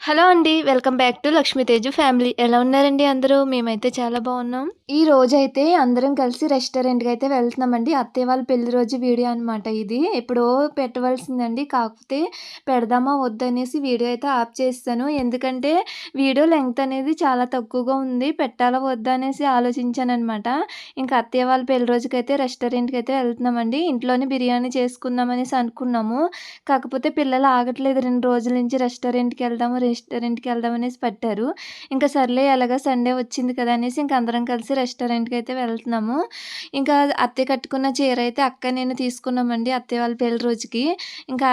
Hello అండి. Welcome back to Lakshmi Teju family. ఎలా ఉన్నారండి అందరూ? మేమైతే చాలా బాగున్నాం. ఈ రోజైతే అందరం కలిసి రెస్టారెంట్‌కైతే వెళ్తున్నామండి. అత్తయ్య వాళ్ళ పెళ్లి రోజు వీడియో అనమాట ఇది. ఎప్పుడో పెట్టవలసిందండి. కాకపోతే పెడదామా వద్దనేసి వీడియో అయితే ఆఫ్ చేసేసాను. ఎందుకంటే వీడియో లెంగ్త్ అనేది చాలా తక్కువగా ఉంది. పెట్టాలా వద్దా అనేసి ఆలోచించాననమాట. ఇంకా అత్తయ్య వాళ్ళ పెళ్లి రోజుకైతే రెస్టారెంట్‌కైతే వెళ్తున్నామండి. ఇంట్లోనే బిర్యానీ చేసుకుందాం అనేసి అనుకున్నాము. కాకపోతే పిల్లలు ఆగట్లేదు 2 రోజుల నుంచి రెస్టారెంట్‌కి వెళ్దాం అనేసి పట్టారు. ఇంకా సర్లే ఎలాగో సండే వచ్చింది కదా అనేసి ఇంక అందరం కలిసి రెస్టారెంట్‌కైతే వెళ్తున్నాము. ఇంకా అత్తయ్య కట్టుకున్న చీర అయితే అక్క, నేను తీసుకున్నామండి అత్తయ్య వాళ్ళ పెళ్లి రోజుకి. ఇంకా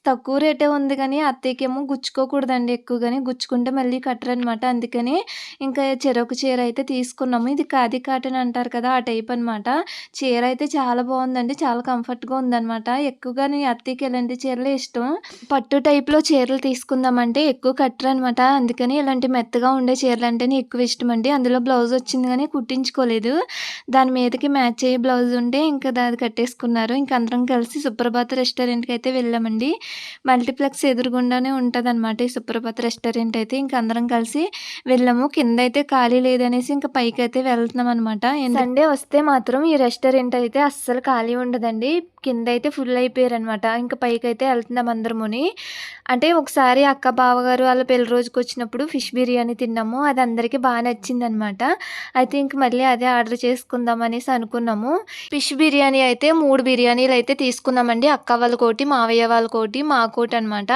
తక్కువ రేటే ఉంది గానీ అత్తయ్యకేమో గుచ్చుకోకూడదండి ఎక్కువగాని. గుచ్చుకుంటే మళ్ళీ కట్టరనమాట. అందుకని ఇంకా చెరొక చీర అయితే తీసుకున్నాము. ఇది ఖాదీ కాటన్ అంటారు కదా! ఆ టైప్ అనమాట. చీర అయితే చాలా బావుందండి. చాలా కంఫర్ట్‌గా ఉందనమాట. ఎక్కువగాని అత్తయ్యకి ఇలాంటి చీరలే ఇష్టం. పట్టు టైప్‌లో చీరలు తీసుకుందామంటే ఎక్కువ కట్టరనమాట. అందుకని ఇలాంటి మెత్తగా ఉండే చీరలంటేనే ఎక్కువ ఇష్టమండి. అందులో బ్లౌజ్ వచ్చింది గానీ కుట్టించుకోలేదు. దాని మీదకి మ్యాచ్ అయ్యే బ్లౌజ్ ఉంటే ఇంకా అది కట్టేసుకున్నారు. ఇంక అందరం కలిసి సుప్రభాత్ రెస్టారెంట్‌కైతే వెళ్ళామండి. మల్టీప్లెక్స్ ఎదురుగుండానే ఉంటదనమాట ఈ సుప్రభాత్ రెస్టారెంట్ అయితే. ఇంక అందరం కలిసి వెళ్ళాము. కిందయితే ఖాళీ లేదనేసి ఇంక పైకైతే వెళ్తున్నామనమాట. సండే వస్తే మాత్రం ఈ రెస్టారెంట్ అయితే అస్సలు ఖాళీ ఉండదండి. కిందయితే ఫుల్ అయిపోయారనమాట. ఇంక పైకైతే వెళ్తున్నాం అందరముని. అంటే ఒకసారి అక్క, బావగారు ఆళ్ళ పెళ్లి రోజుకొచ్చినప్పుడు ఫిష్ బిర్యానీ తిన్నాము. అది అందరికీ నచ్చిందనమాట. అయితే ఇంక మళ్ళీ అదే ఆర్డర్ చేసుకుందాం అనేసి అనుకున్నాము. ఫిష్ బిర్యానీ అయితే 3 బిర్యానీలయితే తీసుకున్నామండి. అక్క వాళ్ళకోటి, మావయ్య వాళ్ళకోటి, మాకోటనమాట.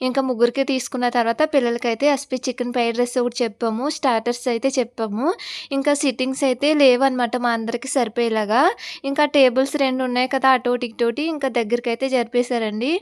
ఇంకా ముగ్గురికి తీసుకున్న తర్వాత పిల్లలకైతే ఎస్పీ చికెన్ ఫ్రైడ్ రైస్ ఒకటి చెప్పాము. స్టార్టర్స్ అయితే చెప్పాము. ఇంకా సిట్టింగ్స్ అయితే లేవనమాట మా అందరికి సరిపోయేలాగా. ఇంకా టేబుల్స్ 2 ఉన్నాయి కదా! అటోటి, ఇటోటి ఇంకా దగ్గరికైతే జరిపేశారండి.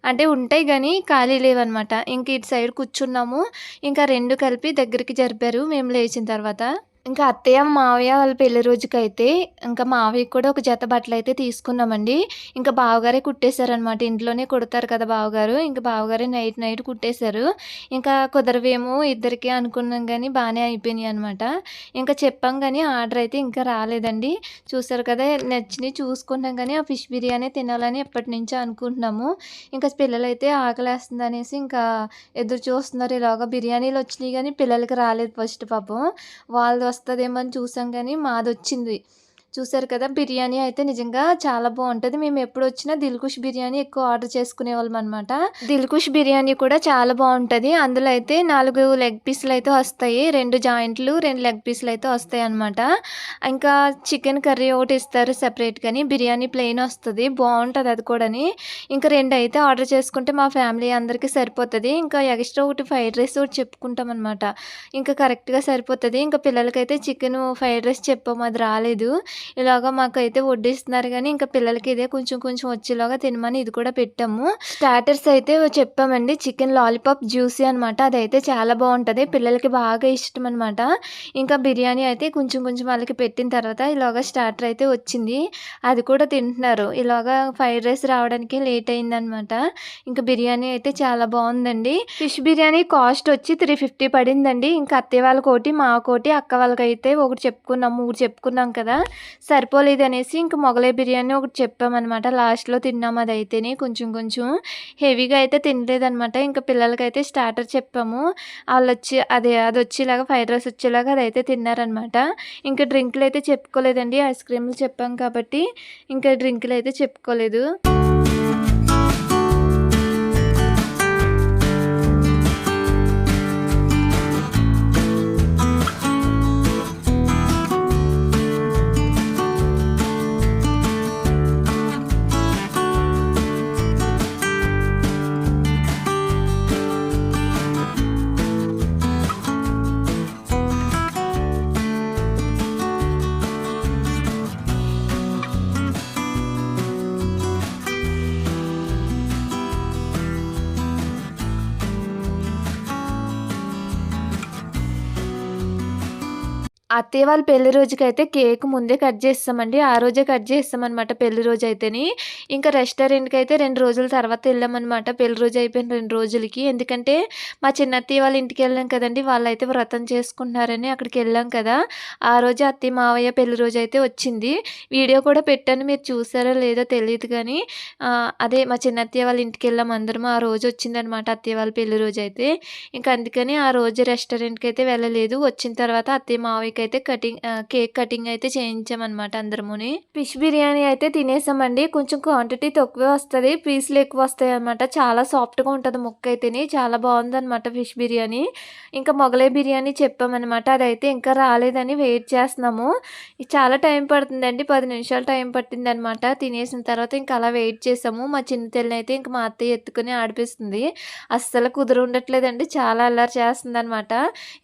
అంటే ఉంటాయి గానీ ఖాళీ లేవనమాట. ఇంక ఇటు సైడ్ కూర్చున్నాము. ఇంకా 2 కలిపి దగ్గరికి జరిపారు మేము లేచిన తర్వాత. ఇంకా అత్తయ్య, మావయ్య వాళ్ళ పెళ్లి రోజుకైతే ఇంకా మావయ్యకి కూడా ఒక జత బట్టలైతే తీసుకున్నామండి. ఇంకా బావగారే కుట్టేశారనమాట. ఇంట్లోనే కుడతారు కదా బావగారు. ఇంక బావగారే నైట్ కుట్టేశారు. ఇంకా కుదరవేమో ఇద్దరికీ అనుకున్నాం గానీ బానే అయిపోయినాయనమాట. ఇంకా చెప్పాం గానీ ఆర్డర్ అయితే ఇంకా రాలేదండి. చూసారు కదా! నచ్చినయి చూసుకున్నాం గానీ ఆ ఫిష్ బిర్యానీ తినాలని ఎప్పటినుంచో అనుకుంటున్నాము. ఇంకా పిల్లలైతే ఆకలేస్తుందనేసి ఇంకా ఎదురు చూస్తున్నారు. ఈలోగా బిర్యానీలు వచ్చినాయి గానీ పిల్లలకి రాలేదు ఫస్ట్ పాపం. వాళ్ళది వస్తదేమో అని చూసాం గానీ మాదొచ్చింది. చూసారు కదా! బిర్యానీ అయితే నిజంగా చాలా బావుంటది. మేము ఎప్పుడొచ్చినా దిల్‌కుష్ బిర్యానీ ఎక్కువ ఆర్డర్ చేసుకునేవాళ్ళమనమాట. దిల్‌కుష్ బిర్యానీ కూడా చాలా బావుంటది. అందులో అయితే 4 లెగ్ పీసులయితే వస్తాయి. 2 జాయింట్లు, 2 లెగ్ పీసులయితే వస్తాయనమాట. ఇంకా చికెన్ కర్రీ ఒకటి ఇస్తారు సెపరేట్‌గాని. బిర్యానీ ప్లెయిన్ వస్తది. బావుంటది అది కూడాని. ఇంకా 2 అయితే ఆర్డర్ చేసుకుంటే మా ఫ్యామిలీ అందరికీ సరిపోతది. ఇంకా ఎక్స్‌ట్రా ఒకటి ఫ్రైడ్ రైస్ ఒకటి చెప్పుకుంటామనమాట. ఇంకా కరెక్ట్‌గా సరిపోతది. ఇంకా పిల్లలకైతే చికెను ఫ్రైడ్ రైస్ చెప్పాము. అది రాలేదు. ఇలాగ మాకైతే వడ్డిస్తున్నారు గానీ, ఇంకా పిల్లలకి ఇదే కొంచెం కొంచెం వచ్చేలాగా తినమని ఇది కూడా పెట్టాము. స్టార్టర్స్ అయితే చెప్పామండి. చికెన్ లాలీపాప్ జ్యూసీ అనమాట. అదైతే చాలా బావుంటది. పిల్లలకి బాగా ఇష్టమనమాట. ఇంకా బిర్యానీ అయితే కొంచెం కొంచెం వాళ్ళకి పెట్టిన తర్వాత ఇలాగ స్టార్టర్ అయితే వచ్చింది. అది కూడా తింటున్నారు. ఇలాగా ఫ్రైడ్ రైస్ రావడానికి లేట్ అయిందనమాట. ఇంకా బిర్యానీ అయితే చాలా బావుందండి. ఫిష్ బిర్యానీ కాస్ట్ వచ్చి 350 పడిందండి. ఇంకా అత్తయ్య వాళ్ళకోటి, మాకోటి, అక్క వాళ్ళకైతే ఒకటి చెప్పుకున్నాం. 3 చెప్పుకున్నాం కదా! సరిపోలేదనేసి ఇంక మొగలై బిర్యానీ ఒకటి చెప్పామనమాట. లాస్ట్‌లో తిన్నాము అదైతేని కొంచెం కొంచెం. హెవీగా అయితే తినలేదనమాట. ఇంక పిల్లలకైతే స్టార్టర్ చెప్పాము. ఆళ్ళొచ్చి అదొచ్చేలాగా ఫ్రైడ్ రైస్ వచ్చేలాగా అదైతే తిన్నారనమాట. ఇంక డ్రింకులైతే చెప్పుకోలేదండి. ఐస్ క్రీములు చెప్పాం కాబట్టి ఇంకా డ్రింకులైతే చెప్పుకోలేదు. అత్తయ్య వాళ్ళ పెళ్లి రోజుకైతే కేక్ ముందే కట్ చేసేసామండి. ఆ రోజే కట్ చేసేసామనమాట పెళ్లి రోజైతేని. ఇంకా రెస్టారెంట్‌కైతే 2 రోజుల తర్వాత ఎళ్ళామనమాట. పెళ్లి రోజు అయిపోయిన 2 రోజులకి. ఎందుకంటే మా చిన్నత్తయ్య వాళ్ళ ఇంటికెళ్ళాం కదండీ! వాళ్ళైతే వ్రతం చేసుకుంటున్నారని అక్కడికెళ్ళాం కదా! ఆ రోజు అత్తయ్య, మావయ్య పెళ్లి రోజైతే వచ్చింది. వీడియో కూడా పెట్టాను. మీరు చూసారో లేదో తెలీదు గానీ అదే మా చిన్నత్తయ్య వాళ్ళ ఇంటికెళ్ళాం అందరం. ఆ రోజు వచ్చిందనమాట అత్తయ్య వాళ్ళ పెళ్లి రోజైతే. ఇంక అందుకని ఆ రోజు రెస్టారెంట్‌కైతే వెళ్ళలేదు. వచ్చిన తర్వాత అత్తయ్య, మావయ్యకైతే కేక్ కటింగ్ అయితే చేయించామనమాట అందరముని. ఫిష్ బిర్యానీ అయితే తినేసామండి. కొంచెం క్వాంటిటీ తక్కువే వస్తది. పీసులు ఎక్కువొస్తాయనమాట. చాలా సాఫ్ట్‌గా ఉంటది ముక్కయితేని. చాలా బావుందనమాట ఫిష్ బిర్యానీ. ఇంకా మొగలై బిర్యానీ చెప్పామనమాట. అదైతే ఇంకా రాలేదని వెయిట్ చేస్తున్నాము. చాలా టైం పడుతుందండి. 10 నిమిషాలు టైం పట్టిందనమాట. తినేసిన తర్వాత ఇంక అలా వెయిట్ చేసాము. మా చిన్న చెల్లినైతే ఇంక మా అత్తయ్య ఎత్తుకొని ఆడిపిస్తుంది. అస్సలు కుదురుండట్లేదండి. చాలా అల్లరి చేస్తుందనమాట.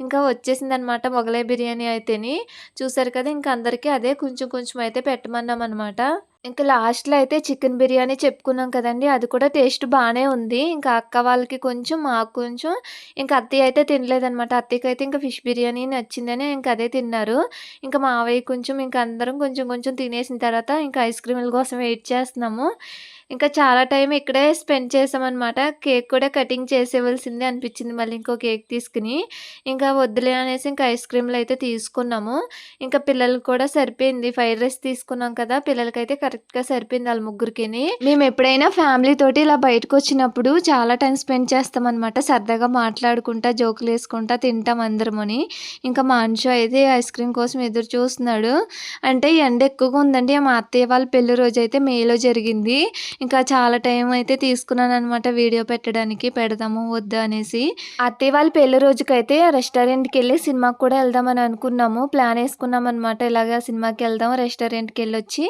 ఇంకా వచ్చేసిందనమాట మొగలై బిర్యానీ అయితేని. చూసారు కదా! ఇంక అందరికీ అదే కొంచెం కొంచెం అయితే పెట్టమన్నామనమాట. ఇంక లాస్ట్‌లో అయితే చికెన్ బిర్యానీ చెప్పుకున్నాం కదండీ! అది కూడా టేస్ట్ బానే ఉంది. ఇంకా అక్క వాళ్ళకి కొంచెం, మాకు కొంచెం, ఇంక అత్తయ్య అయితే తినలేదనమాట. అత్తయ్యకైతే ఇంక ఫిష్ బిర్యానీ నచ్చిందని ఇంక అదే తిన్నారు. ఇంక మావయ్య కొంచెం, ఇంక అందరం కొంచెం కొంచెం తినేసిన తర్వాత ఇంక ఐస్ క్రీముల కోసం వెయిట్ చేస్తున్నాము. ఇంకా చాలా టైం ఇక్కడే స్పెండ్ చేశామనమాట. కేక్ కూడా కటింగ్ చేసేవలసిందే అనిపించింది మళ్ళీ ఇంకో కేక్ తీసుకొని. ఇంకా వద్దులే అనేసి ఇంకా ఐస్ క్రీమ్‌లయితే తీసుకున్నాము. ఇంకా పిల్లలకి కూడా సరిపోయింది. ఫ్రైడ్ రైస్ తీసుకున్నాం కదా! పిల్లలకైతే కరెక్ట్‌గా సరిపోయింది ఆళ్ళ ముగ్గురికిని. మేమెప్పుడైనా ఫ్యామిలీ తోటి ఇలా బయటకొచ్చినప్పుడు చాలా టైం స్పెండ్ చేస్తామనమాట. సరదాగా మాట్లాడుకుంటా, జోకులేసుకుంటా తింటాం అందరముని. ఇంకా మా అంశు అయితే ఐస్ క్రీమ్ కోసం ఎదురు చూస్తున్నాడు. అంటే ఎండ ఎక్కువగా ఉందండి. మా అత్తయ్య వాళ్ళ పెళ్లి రోజైతే మేలో జరిగింది. ఇంకా చాలా టైం అయితే తీసుకున్నాననమాట వీడియో పెట్టడానికి. పెడదాము, వద్దా అనేసి. అత్తయ్య వాళ్ళ పెళ్లి రోజుకైతే రెస్టారెంట్‌కెళ్ళి సినిమాకి కూడా ఎళ్దామని అనుకున్నాము. ప్లాన్ యేసుకున్నామనమాట. ఇలాగ సినిమాకెళ్దాం, రెస్టారెంట్‌కెళ్ళొచ్చి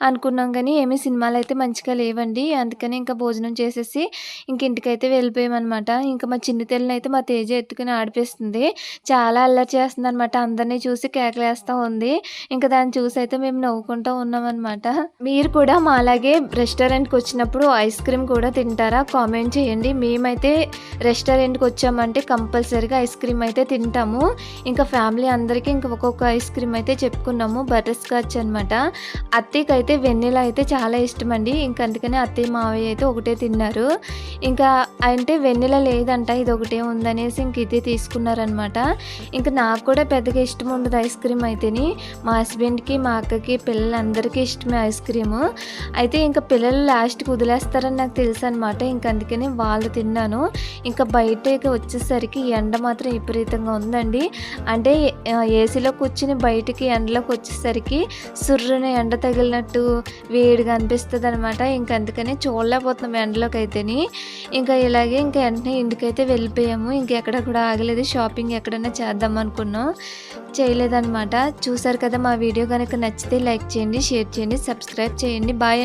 అనుకున్నాం గానీ, ఏమి సినిమాలైతే మంచిగా లేవండి. అందుకని ఇంకా భోజనం చేసేసి ఇంక ఇంటికైతే వెళ్ళిపోయామనమాట. ఇంకా మా చిన్న చెల్లినైతే మా తేజ ఎత్తుకొని ఆడిపిస్తుంది. చాలా అల్లరి చేస్తుందనమాట. అందరిని చూసి కేకలేస్తా ఉంది. ఇంక దాన్ని చూసైతే మేము నవ్వుకుంటా ఉన్నామనమాట. మీరు కూడా మాలాగే రెస్టారెంట్‌కొచ్చినప్పుడు ఐస్ క్రీమ్ కూడా తింటారా? కామెంట్ చేయండి. మేమైతే రెస్టారెంట్‌కొచ్చామంటే కంపల్సరీగా ఐస్ క్రీమ్ అయితే తింటాము. ఇంకా ఫ్యామిలీ అందరికీ ఇంక ఒక్కొక్క ఐస్ క్రీమ్ అయితే చెప్పుకున్నాము. బటర్ స్కాచ్ అనమాట. అత్తయ్యకైతే వెన్నెలా అయితే చాలా ఇష్టమండి. ఇంక అందుకని అత్తయ్య, మావయ్య అయితే ఒకటే తిన్నారు. ఇంకా అంటే వెన్నెల లేదంట. ఇదొకటే ఉందనేసి ఇంక ఇదే తీసుకున్నారనమాట. ఇంక నాకు కూడా పెద్దగా ఇష్టం ఉండదు ఐస్ క్రీమ్ అయితేని. మా హస్బెండ్‌కి, మా అక్కకి, పిల్లలందరికీ ఇష్టమే ఐస్ క్రీము. అయితే ఇంక పిల్లలు లాస్ట్‌కి వదిలేస్తారని నాకు తెలుసనమాట. ఇంక అందుకని వాళ్ళు తిన్నాను. ఇంకా బయటకి వచ్చేసరికి ఎండ మాత్రం విపరీతంగా ఉందండి. అంటే ఏసీలో కూర్చొని బయటికి ఎండలోకి వచ్చేసరికి సుర్రున ఎండ తగిలినట్టు వేడిగా అనిపిస్తదనమాట. ఇంక అందుకని చూడలేకపోతున్నాం ఎండలోకైతేని. ఇంకా ఇలాగే ఇంక వెంటనే ఇంటికైతే వెళ్ళిపోయాము. ఇంకెక్కడ కూడా ఆగలేదు. షాపింగ్ ఎక్కడైనా చేద్దాం అనుకున్నాం. చేయలేదనమాట. చూసారు కదా! మా వీడియో గనక నచ్చితే లైక్ చేయండి, షేర్ చేయండి, సబ్స్క్రైబ్ చేయండి. బాయ్.